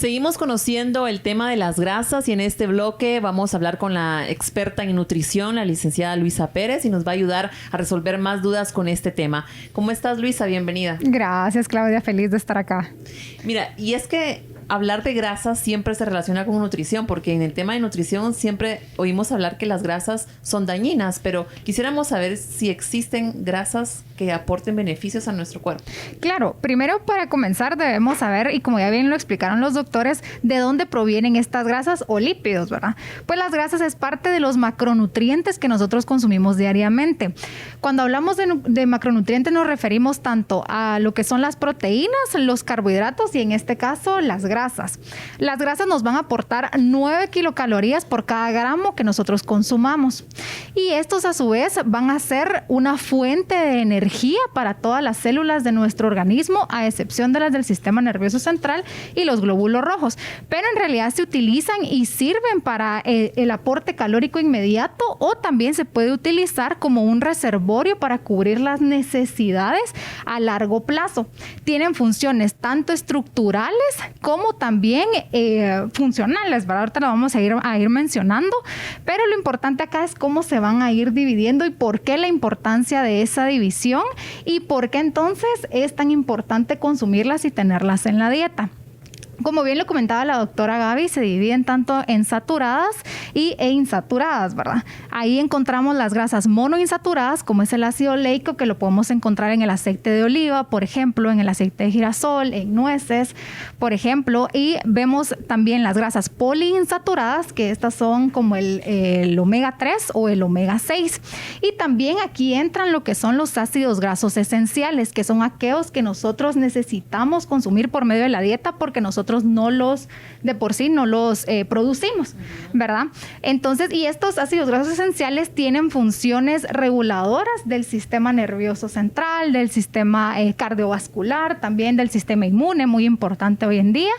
Seguimos conociendo el tema de las grasas y en este bloque vamos a hablar con la experta en nutrición, la licenciada Luisa Pérez, y nos va a ayudar a resolver más dudas con este tema. ¿Cómo estás, Luisa? Bienvenida. Gracias, Claudia. Feliz de estar acá. Mira, y es que hablar de grasas siempre se relaciona con nutrición, porque en el tema de nutrición siempre oímos hablar que las grasas son dañinas, pero quisiéramos saber si existen grasas que aporten beneficios a nuestro cuerpo. Claro, primero para comenzar debemos saber, y como ya bien lo explicaron los doctores, de dónde provienen estas grasas o lípidos, ¿verdad? Pues las grasas es parte de los macronutrientes que nosotros consumimos diariamente. Cuando hablamos de macronutrientes nos referimos tanto a lo que son las proteínas, los carbohidratos y en este caso las grasas. Las grasas nos van a aportar 9 kilocalorías por cada gramo que nosotros consumamos. Y estos a su vez van a ser una fuente de energía para todas las células de nuestro organismo, a excepción de las del sistema nervioso central y los glóbulos rojos. Pero en realidad se utilizan y sirven para el aporte calórico inmediato, o también se puede utilizar como un reservorio para cubrir las necesidades a largo plazo. Tienen funciones tanto estructurales como también funcionales, ¿verdad? Ahorita lo vamos a ir mencionando, pero lo importante acá es cómo se van a ir dividiendo y por qué la importancia de esa división y por qué entonces es tan importante consumirlas y tenerlas en la dieta. Como bien lo comentaba la doctora Gaby, se dividen tanto en saturadas e insaturadas, ¿verdad? Ahí encontramos las grasas monoinsaturadas, como es el ácido oleico, que lo podemos encontrar en el aceite de oliva, por ejemplo, en el aceite de girasol, en nueces, por ejemplo. Y vemos también las grasas poliinsaturadas, que estas son como el omega 3 o el omega 6. Y también aquí entran lo que son los ácidos grasos esenciales, que son aquellos que nosotros necesitamos consumir por medio de la dieta porque nosotros no los producimos, ¿verdad? Entonces, y estos ácidos grasos esenciales tienen funciones reguladoras del sistema nervioso central, del sistema cardiovascular, también del sistema inmune, muy importante hoy en día.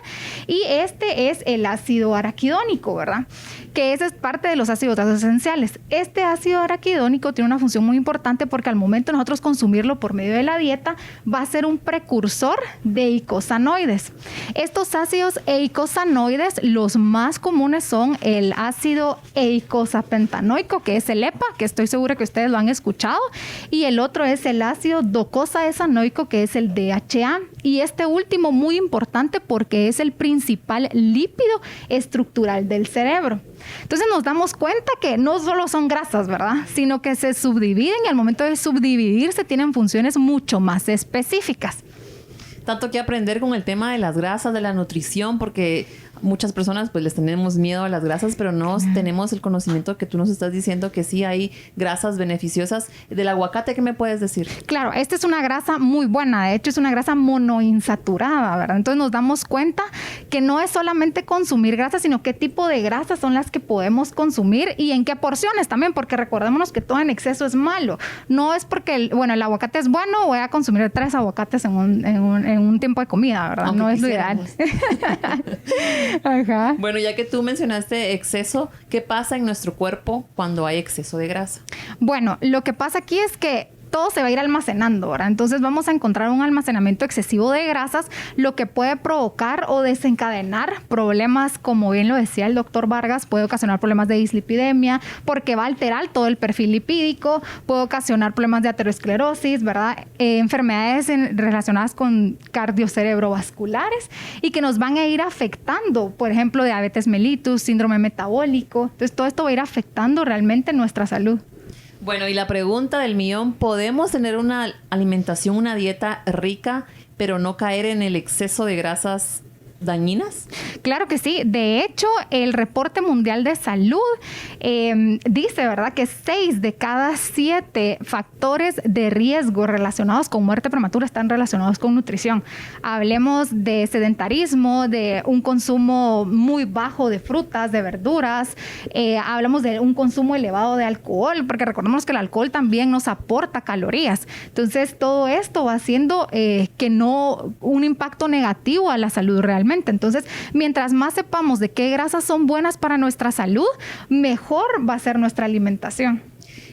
Y este es el ácido araquidónico, ¿verdad? Que ese es parte de los ácidos grasos esenciales. Este ácido araquidónico tiene una función muy importante porque al momento de nosotros consumirlo por medio de la dieta va a ser un precursor de eicosanoides. Estos ácidos eicosanoides, los más comunes son el ácido eicosapentanoico, que es el EPA, que estoy segura que ustedes lo han escuchado, y el otro es el ácido docosahexanoico, que es el DHA. Y este último muy importante porque es el principal lípido estructural del cerebro. Entonces nos damos cuenta que no solo son grasas, ¿verdad? Sino que se subdividen y al momento de subdividirse tienen funciones mucho más específicas. Tanto que aprender con el tema de las grasas, de la nutrición, porque muchas personas pues les tenemos miedo a las grasas, pero no tenemos el conocimiento que tú nos estás diciendo que sí hay grasas beneficiosas. Del aguacate, ¿qué me puedes decir? Claro, esta es una grasa muy buena. De hecho, es una grasa monoinsaturada, ¿verdad? Entonces nos damos cuenta que no es solamente consumir grasas, sino qué tipo de grasas son las que podemos consumir y en qué porciones también, porque recordémonos que todo en exceso es malo. No es porque, el aguacate es bueno, voy a consumir 3 aguacates en un tiempo de comida, ¿verdad? Aunque no es lo ideal. Ajá. Bueno, ya que tú mencionaste exceso, ¿qué pasa en nuestro cuerpo cuando hay exceso de grasa? Bueno, lo que pasa aquí es que todo se va a ir almacenando, ¿verdad? Entonces vamos a encontrar un almacenamiento excesivo de grasas, lo que puede provocar o desencadenar problemas, como bien lo decía el doctor Vargas, puede ocasionar problemas de dislipidemia, porque va a alterar todo el perfil lipídico, puede ocasionar problemas de aterosclerosis, ¿verdad? Enfermedades relacionadas con cardiocerebrovasculares y que nos van a ir afectando, por ejemplo, diabetes mellitus, síndrome metabólico. Entonces todo esto va a ir afectando realmente nuestra salud. Bueno, y la pregunta del millón, ¿podemos tener una alimentación, una dieta rica, pero no caer en el exceso de grasas dañinas? Claro que sí. De hecho, el Reporte Mundial de Salud dice, ¿verdad?, que 6 de cada 7 factores de riesgo relacionados con muerte prematura están relacionados con nutrición. Hablemos de sedentarismo, de un consumo muy bajo de frutas, de verduras, hablamos de un consumo elevado de alcohol, porque recordemos que el alcohol también nos aporta calorías. Entonces, todo esto va haciendo que no un impacto negativo a la salud realmente. Entonces, mientras más sepamos de qué grasas son buenas para nuestra salud, mejor va a ser nuestra alimentación.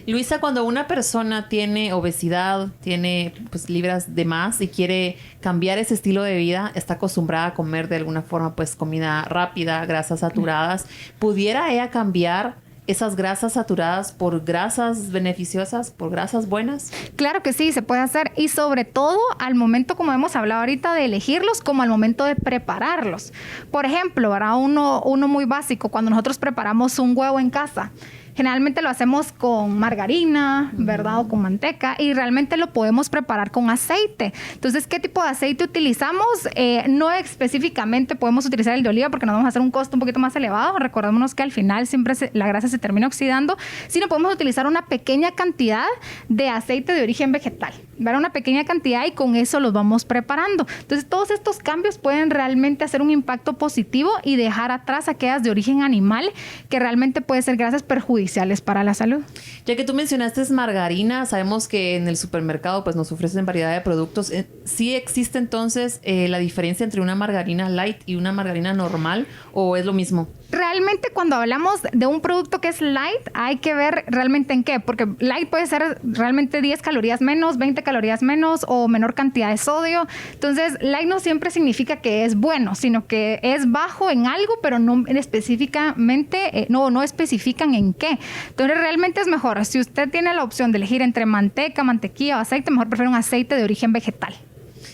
Luisa, cuando una persona tiene obesidad, tiene pues libras de más y quiere cambiar ese estilo de vida, está acostumbrada a comer de alguna forma pues comida rápida, grasas saturadas, ¿pudiera ella cambiar esas grasas saturadas por grasas beneficiosas, por grasas buenas? Claro que sí, se puede hacer, y sobre todo al momento, como hemos hablado ahorita, de elegirlos, como al momento de prepararlos. Por ejemplo, ¿verdad? Uno muy básico, cuando nosotros preparamos un huevo en casa, generalmente lo hacemos con margarina, ¿verdad? O con manteca, y realmente lo podemos preparar con aceite. Entonces, ¿qué tipo de aceite utilizamos? No específicamente podemos utilizar el de oliva porque nos vamos a hacer un costo un poquito más elevado. Recordémonos que al final siempre la grasa se termina oxidando. Sino podemos utilizar una pequeña cantidad de aceite de origen vegetal, ¿verdad? Una pequeña cantidad, y con eso los vamos preparando. Entonces, todos estos cambios pueden realmente hacer un impacto positivo y dejar atrás aquellas de origen animal, que realmente pueden ser grasas perjudiciales para la salud. Ya que tú mencionaste margarina, sabemos que en el supermercado pues nos ofrecen variedad de productos. ¿Sí existe entonces la diferencia entre una margarina light y una margarina normal, o es lo mismo? Realmente, cuando hablamos de un producto que es light, hay que ver realmente en qué, porque light puede ser realmente 10 calorías menos, 20 calorías menos o menor cantidad de sodio. Entonces, light no siempre significa que es bueno, sino que es bajo en algo, pero no específicamente, no especifican en qué. Entonces, realmente es mejor, si usted tiene la opción de elegir entre manteca, mantequilla o aceite, mejor prefiere un aceite de origen vegetal.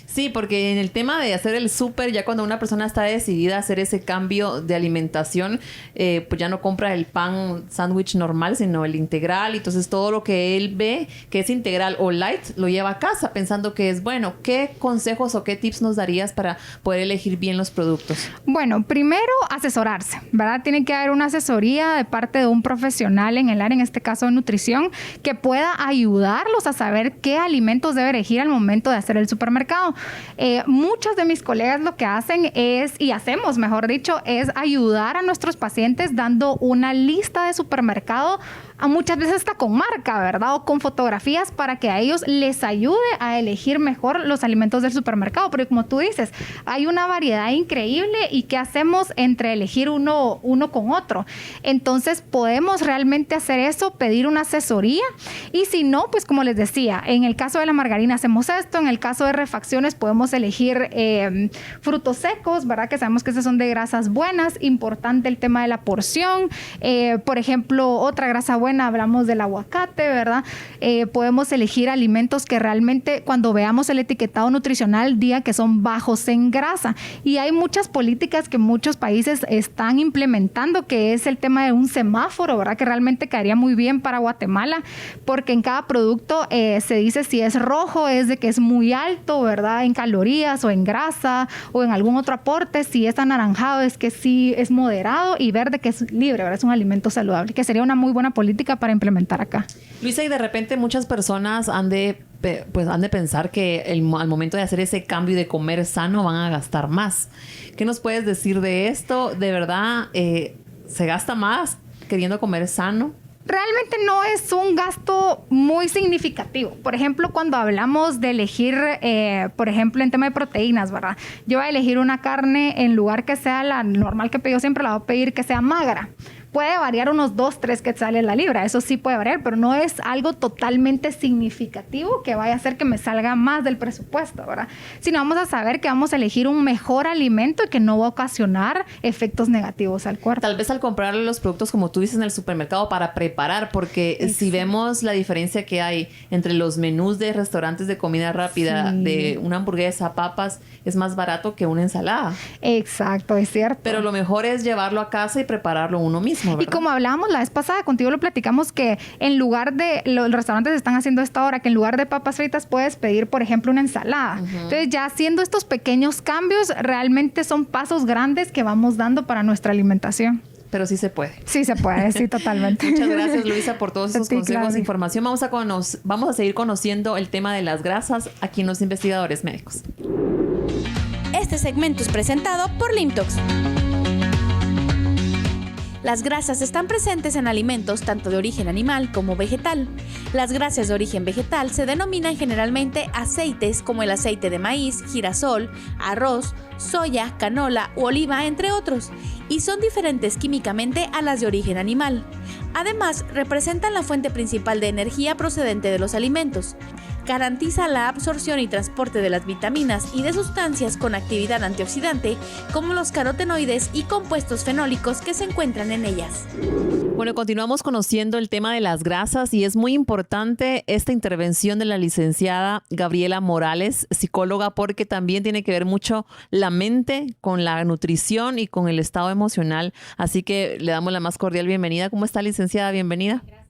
Sí, porque en el tema de hacer el súper, ya cuando una persona está decidida a hacer ese cambio de alimentación, pues ya no compra el pan sándwich normal, sino el integral. Entonces, todo lo que él ve que es integral o light, lo lleva a casa pensando que es bueno. ¿Qué consejos o qué tips nos darías para poder elegir bien los productos? Bueno, primero, asesorarse, ¿verdad? Tiene que haber una asesoría de parte de un profesional en el área, en este caso de nutrición, que pueda ayudarlos a saber qué alimentos debe elegir al momento de hacer el supermercado. Muchos de mis colegas lo que hacen es, y hacemos mejor dicho, es ayudar a nuestros pacientes dando una lista de supermercado, muchas veces hasta con marca, ¿verdad? O con fotografías, para que a ellos les ayude a elegir mejor los alimentos del supermercado. Porque como tú dices, hay una variedad increíble, y ¿qué hacemos entre elegir uno con otro? Entonces, podemos realmente hacer eso, pedir una asesoría, y si no, pues como les decía, en el caso de la margarina hacemos esto, en el caso de refacciones podemos elegir frutos secos, ¿verdad? Que sabemos que esas son de grasas buenas. Importante el tema de la porción. Por ejemplo, otra grasa buena, hablamos del aguacate, ¿verdad? Podemos elegir alimentos que realmente, cuando veamos el etiquetado nutricional, diga que son bajos en grasa. Y hay muchas políticas que muchos países están implementando, que es el tema de un semáforo, ¿verdad? Que realmente caería muy bien para Guatemala, porque en cada producto se dice si es rojo, es de que es muy alto, ¿verdad? En calorías o en grasa o en algún otro aporte. Si es anaranjado, es que sí es moderado, y verde, que es libre, ¿verdad? Es un alimento saludable, que sería una muy buena política para implementar acá. Luisa, y de repente muchas personas han de pensar que al momento de hacer ese cambio de comer sano van a gastar más. ¿Qué nos puedes decir de esto? ¿De verdad se gasta más queriendo comer sano? Realmente no es un gasto muy significativo. Por ejemplo, cuando hablamos de elegir, por ejemplo, en tema de proteínas, ¿verdad? Yo voy a elegir una carne, en lugar que sea la normal que pido siempre, la voy a pedir que sea magra. Puede variar unos 2-3 quetzales la libra, eso sí puede variar, pero no es algo totalmente significativo que vaya a hacer que me salga más del presupuesto, ¿verdad? Sino vamos a saber que vamos a elegir un mejor alimento y que no va a ocasionar efectos negativos al cuerpo. Tal vez al comprar los productos, como tú dices, en el supermercado para preparar, porque exacto, si vemos la diferencia que hay entre los menús de restaurantes de comida rápida, sí, de una hamburguesa, papas, es más barato que una ensalada. Exacto, es cierto. Pero lo mejor es llevarlo a casa y prepararlo uno mismo, ¿verdad? Y como hablábamos la vez pasada, contigo lo platicamos, que en lugar de, los restaurantes están haciendo esto ahora, que en lugar de papas fritas puedes pedir, por ejemplo, una ensalada. Entonces, ya haciendo estos pequeños cambios, realmente son pasos grandes que vamos dando para nuestra alimentación. Pero sí se puede. Sí se puede, sí, totalmente. Muchas gracias, Luisa, por todos esos consejos e información. Vamos a seguir conociendo el tema de las grasas aquí en Los Investigadores Médicos. Este segmento es presentado por Limtox. Las grasas están presentes en alimentos tanto de origen animal como vegetal. Las grasas de origen vegetal se denominan generalmente aceites, como el aceite de maíz, girasol, arroz, soya, canola u oliva, entre otros, y son diferentes químicamente a las de origen animal. Además, representan la fuente principal de energía procedente de los alimentos. Garantiza la absorción y transporte de las vitaminas y de sustancias con actividad antioxidante, como los carotenoides y compuestos fenólicos que se encuentran en ellas. Bueno, continuamos conociendo el tema de las grasas y es muy importante esta intervención de la licenciada Gabriela Morales, psicóloga, porque también tiene que ver mucho la mente con la nutrición y con el estado emocional. Así que le damos la más cordial bienvenida. ¿Cómo está, licenciada? Bienvenida. Gracias.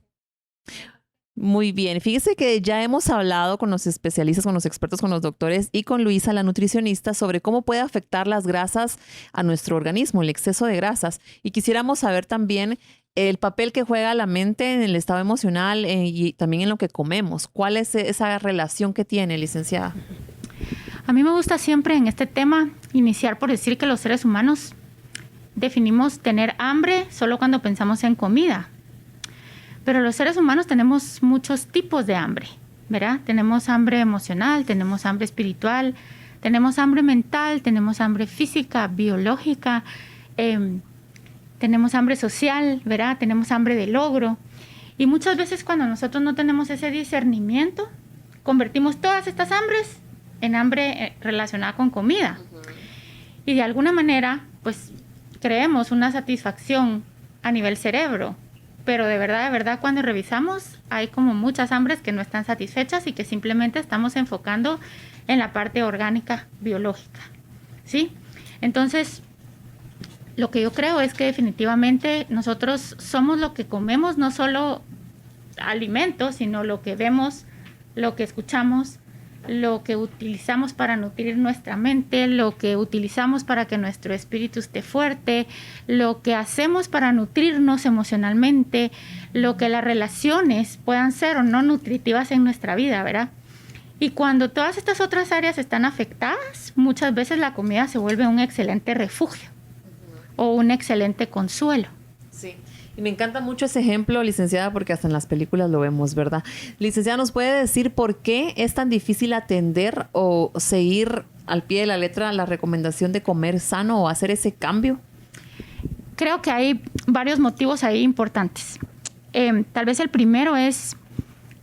Muy bien. Fíjese que ya hemos hablado con los especialistas, con los expertos, con los doctores y con Luisa, la nutricionista, sobre cómo puede afectar las grasas a nuestro organismo, el exceso de grasas. Y quisiéramos saber también el papel que juega la mente en el estado emocional y también en lo que comemos. ¿Cuál es esa relación que tiene, licenciada? A mí me gusta siempre en este tema iniciar por decir que los seres humanos definimos tener hambre solo cuando pensamos en comida. Pero los seres humanos tenemos muchos tipos de hambre, ¿verdad? Tenemos hambre emocional, tenemos hambre espiritual, tenemos hambre mental, tenemos hambre física, biológica, tenemos hambre social, ¿verdad? Tenemos hambre de logro. Y muchas veces cuando nosotros no tenemos ese discernimiento, convertimos todas estas hambres en hambre relacionada con comida. Y de alguna manera, pues, creemos una satisfacción a nivel cerebro. Pero de verdad, cuando revisamos, hay como muchas hambres que no están satisfechas y que simplemente estamos enfocando en la parte orgánica, biológica, ¿sí? Entonces, lo que yo creo es que definitivamente nosotros somos lo que comemos, no solo alimentos, sino lo que vemos, lo que escuchamos, lo que utilizamos para nutrir nuestra mente, lo que utilizamos para que nuestro espíritu esté fuerte, lo que hacemos para nutrirnos emocionalmente, lo que las relaciones puedan ser o no nutritivas en nuestra vida, ¿verdad? Y cuando todas estas otras áreas están afectadas, muchas veces la comida se vuelve un excelente refugio o un excelente consuelo. Sí. Y me encanta mucho ese ejemplo, licenciada, porque hasta en las películas lo vemos, ¿verdad? Licenciada, ¿nos puede decir por qué es tan difícil atender o seguir al pie de la letra la recomendación de comer sano o hacer ese cambio? Creo que hay varios motivos ahí importantes. Tal vez el primero es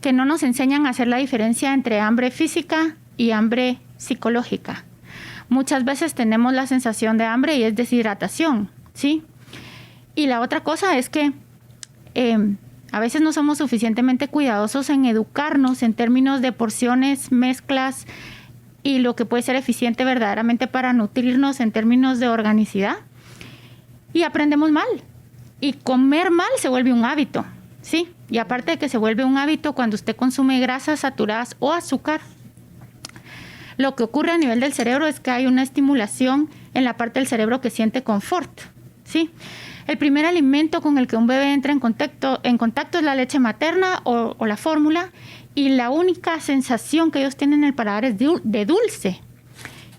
que no nos enseñan a hacer la diferencia entre hambre física y hambre psicológica. Muchas veces tenemos la sensación de hambre y es deshidratación, ¿sí? Y la otra cosa es que a veces no somos suficientemente cuidadosos en educarnos en términos de porciones, mezclas y lo que puede ser eficiente verdaderamente para nutrirnos en términos de organicidad. Y aprendemos mal. Y comer mal se vuelve un hábito, ¿sí? Y aparte de que se vuelve un hábito cuando usted consume grasas saturadas o azúcar, lo que ocurre a nivel del cerebro es que hay una estimulación en la parte del cerebro que siente confort, ¿sí? El primer alimento con el que un bebé entra en contacto es la leche materna o la fórmula, y la única sensación que ellos tienen en el paladar es de dulce.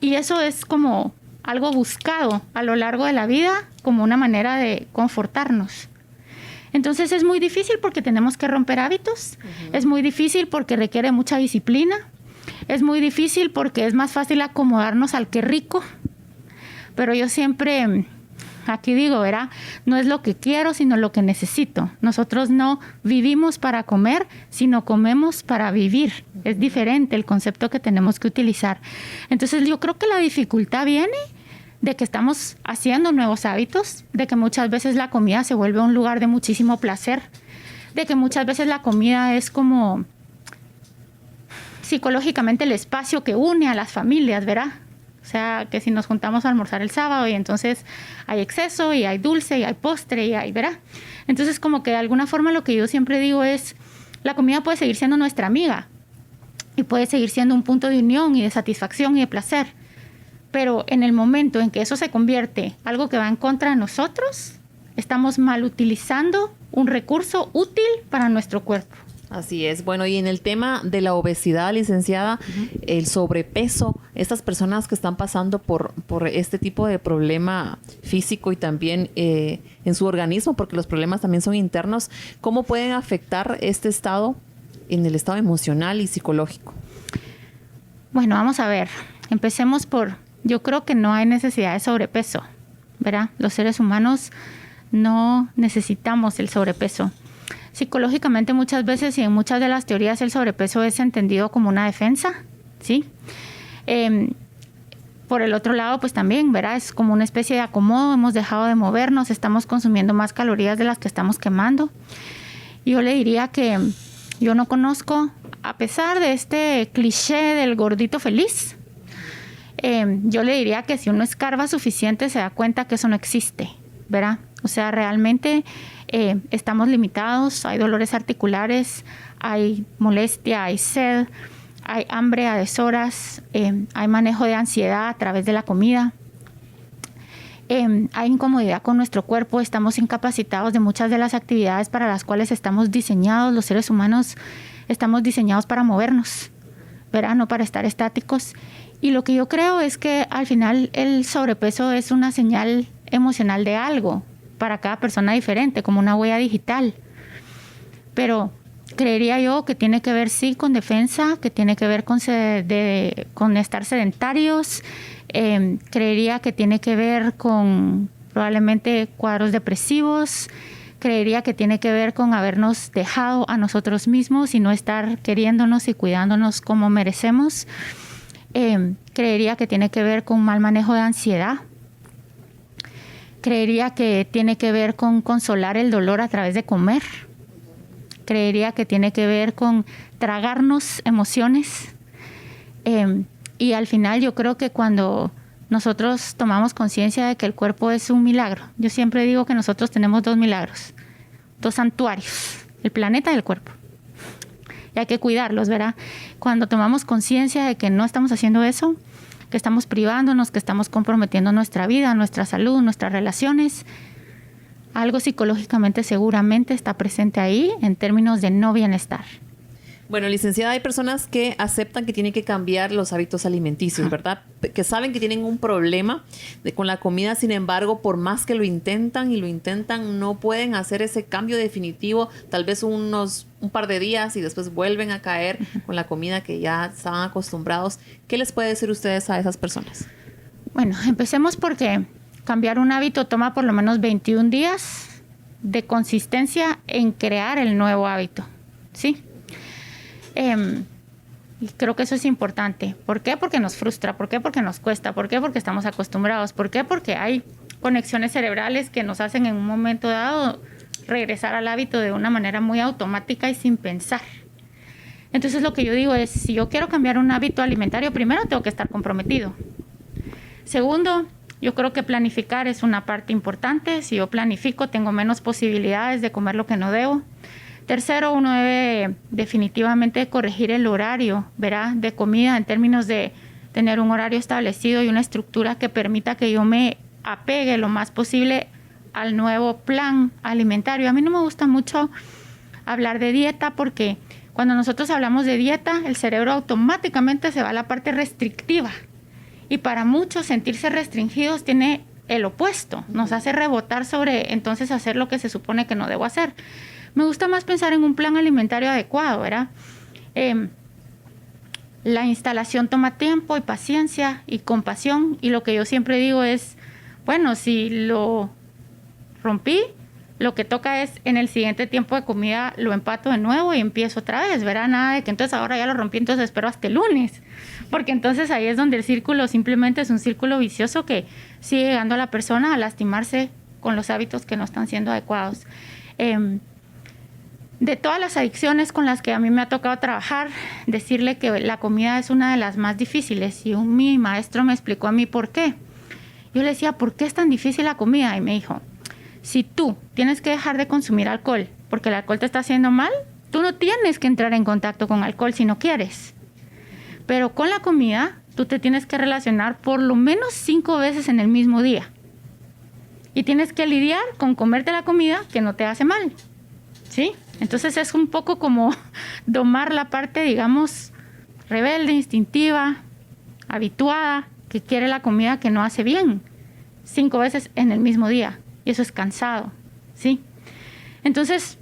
Y eso es como algo buscado a lo largo de la vida como una manera de confortarnos. Entonces es muy difícil porque tenemos que romper hábitos, es muy difícil porque requiere mucha disciplina, es muy difícil porque es más fácil acomodarnos al que rico, pero yo siempre... Aquí digo, ¿verdad? No es lo que quiero, sino lo que necesito. Nosotros no vivimos para comer, sino comemos para vivir. Es diferente el concepto que tenemos que utilizar. Entonces, yo creo que la dificultad viene de que estamos haciendo nuevos hábitos, de que muchas veces la comida se vuelve un lugar de muchísimo placer, de que muchas veces la comida es como psicológicamente el espacio que une a las familias, ¿verdad? O sea, que si nos juntamos a almorzar el sábado y entonces hay exceso y hay dulce y hay postre y hay, ¿verdad? Entonces, como que de alguna forma lo que yo siempre digo es, la comida puede seguir siendo nuestra amiga y puede seguir siendo un punto de unión y de satisfacción y de placer. Pero en el momento en que eso se convierte en algo que va en contra de nosotros, estamos mal utilizando un recurso útil para nuestro cuerpo. Así es. Bueno, y en el tema de la obesidad, licenciada, el sobrepeso, estas personas que están pasando por este tipo de problema físico y también en su organismo, porque los problemas también son internos, ¿cómo pueden afectar este estado en el estado emocional y psicológico? Bueno, vamos a ver. Empecemos yo creo que no hay necesidad de sobrepeso, ¿verdad? Los seres humanos no necesitamos el sobrepeso. Psicológicamente muchas veces y en muchas de las teorías el sobrepeso es entendido como una defensa, ¿sí? Por el otro lado, pues también, ¿verdad? Es como una especie de acomodo, hemos dejado de movernos, estamos consumiendo más calorías de las que estamos quemando. Yo le diría que yo no conozco, a pesar de este cliché del gordito feliz, yo le diría que si uno escarba suficiente se da cuenta que eso no existe, ¿verdad? O sea, realmente estamos limitados, hay dolores articulares, hay molestia, hay sed, hay hambre a deshoras, hay manejo de ansiedad a través de la comida, hay incomodidad con nuestro cuerpo, estamos incapacitados de muchas de las actividades para las cuales estamos diseñados, los seres humanos estamos diseñados para movernos, ¿verdad? No para estar estáticos. Y lo que yo creo es que al final el sobrepeso es una señal emocional de algo para cada persona diferente, como una huella digital. Pero creería yo que tiene que ver, sí, con defensa, que tiene que ver con estar sedentarios. Creería que tiene que ver con probablemente cuadros depresivos. Creería que tiene que ver con habernos dejado a nosotros mismos y no estar queriéndonos y cuidándonos como merecemos. Creería que tiene que ver con mal manejo de ansiedad. Creería que tiene que ver con consolar el dolor a través de comer. Creería que tiene que ver con tragarnos emociones. Y al final yo creo que cuando nosotros tomamos conciencia de que el cuerpo es un milagro, yo siempre digo que nosotros tenemos 2 milagros, 2 santuarios, el planeta y el cuerpo. Y hay que cuidarlos, ¿verdad? Cuando tomamos conciencia de que no estamos haciendo eso, que estamos privándonos, que estamos comprometiendo nuestra vida, nuestra salud, nuestras relaciones, algo psicológicamente seguramente está presente ahí en términos de no bienestar. Bueno, licenciada, hay personas que aceptan que tienen que cambiar los hábitos alimenticios, ¿verdad? Que saben que tienen un problema con la comida, sin embargo, por más que lo intentan, no pueden hacer ese cambio definitivo, tal vez un par de días y después vuelven a caer con la comida que ya estaban acostumbrados. ¿Qué les puede decir ustedes a esas personas? Bueno, empecemos porque cambiar un hábito toma por lo menos 21 días de consistencia en crear el nuevo hábito, ¿sí? Y creo que eso es importante. ¿Por qué? Porque nos frustra. ¿Por qué? Porque nos cuesta. ¿Por qué? Porque estamos acostumbrados. ¿Por qué? Porque hay conexiones cerebrales que nos hacen en un momento dado regresar al hábito de una manera muy automática y sin pensar. Entonces lo que yo digo es, si yo quiero cambiar un hábito alimentario, primero tengo que estar comprometido. Segundo, yo creo que planificar es una parte importante. Si yo planifico, tengo menos posibilidades de comer lo que no debo. Tercero, uno debe definitivamente corregir el horario, ¿verdad?, de comida, en términos de tener un horario establecido y una estructura que permita que yo me apegue lo más posible al nuevo plan alimentario. A mí no me gusta mucho hablar de dieta porque cuando nosotros hablamos de dieta, el cerebro automáticamente se va a la parte restrictiva. Y para muchos sentirse restringidos tiene el opuesto, nos hace rebotar sobre entonces hacer lo que se supone que no debo hacer. Me gusta más pensar en un plan alimentario adecuado, ¿verdad? La instalación toma tiempo y paciencia y compasión. Y lo que yo siempre digo es, bueno, si lo rompí, lo que toca es en el siguiente tiempo de comida lo empato de nuevo y empiezo otra vez, ¿verdad? Nada de que entonces ahora ya lo rompí, entonces espero hasta el lunes. Porque entonces ahí es donde el círculo simplemente es un círculo vicioso que sigue llegando a la persona a lastimarse con los hábitos que no están siendo adecuados. De todas las adicciones con las que a mí me ha tocado trabajar, decirle que la comida es una de las más difíciles. Y mi maestro me explicó a mí por qué. Yo le decía, ¿por qué es tan difícil la comida? Y me dijo, si tú tienes que dejar de consumir alcohol porque el alcohol te está haciendo mal, tú no tienes que entrar en contacto con alcohol si no quieres. Pero con la comida, tú te tienes que relacionar por lo menos 5 veces en el mismo día. Y tienes que lidiar con comerte la comida que no te hace mal, ¿sí? Entonces es un poco como domar la parte, digamos, rebelde, instintiva, habituada, que quiere la comida que no hace bien, 5 veces en el mismo día. Y eso es cansado, ¿sí? Entonces,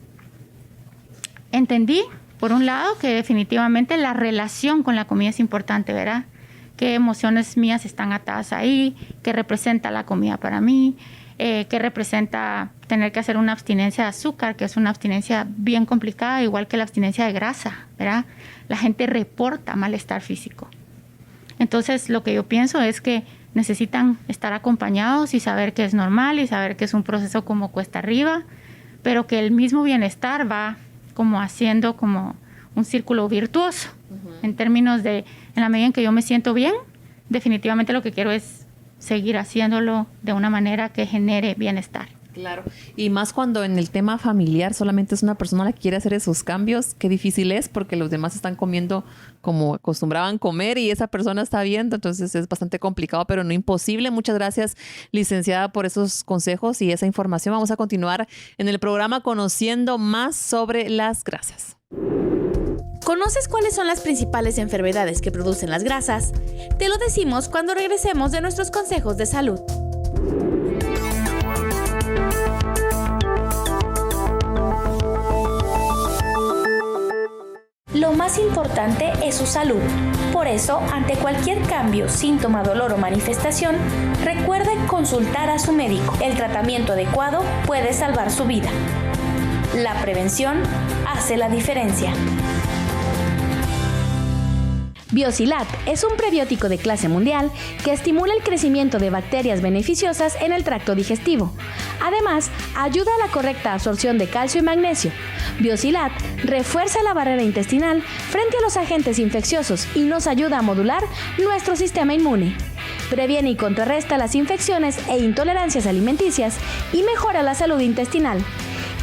entendí, por un lado, que definitivamente la relación con la comida es importante, ¿verdad? Qué emociones mías están atadas ahí, qué representa la comida para mí, qué representa tener que hacer una abstinencia de azúcar, que es una abstinencia bien complicada, igual que la abstinencia de grasa, ¿verdad? La gente reporta malestar físico. Entonces, lo que yo pienso es que necesitan estar acompañados y saber que es normal y saber que es un proceso como cuesta arriba, pero que el mismo bienestar va como haciendo como un círculo virtuoso. En términos de, en la medida en que yo me siento bien, definitivamente lo que quiero es seguir haciéndolo de una manera que genere bienestar. Claro. Y más cuando en el tema familiar solamente es una persona la que quiere hacer esos cambios, qué difícil es porque los demás están comiendo como acostumbraban comer y esa persona está viendo, entonces es bastante complicado, pero no imposible. Muchas gracias, licenciada, por esos consejos y esa información. Vamos a continuar en el programa conociendo más sobre las grasas. ¿Conoces cuáles son las principales enfermedades que producen las grasas? Te lo decimos cuando regresemos de nuestros consejos de salud. Lo más importante es su salud. Por eso, ante cualquier cambio, síntoma, dolor o manifestación, recuerde consultar a su médico. El tratamiento adecuado puede salvar su vida. La prevención hace la diferencia. Biosilat es un prebiótico de clase mundial que estimula el crecimiento de bacterias beneficiosas en el tracto digestivo. Además, ayuda a la correcta absorción de calcio y magnesio. Biosilat refuerza la barrera intestinal frente a los agentes infecciosos y nos ayuda a modular nuestro sistema inmune. Previene y contrarresta las infecciones e intolerancias alimenticias y mejora la salud intestinal.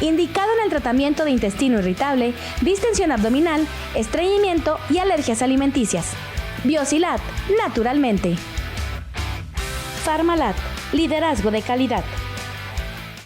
Indicado en el tratamiento de intestino irritable, distensión abdominal, estreñimiento y alergias alimenticias. Biosilat, naturalmente. Farmalat, liderazgo de calidad.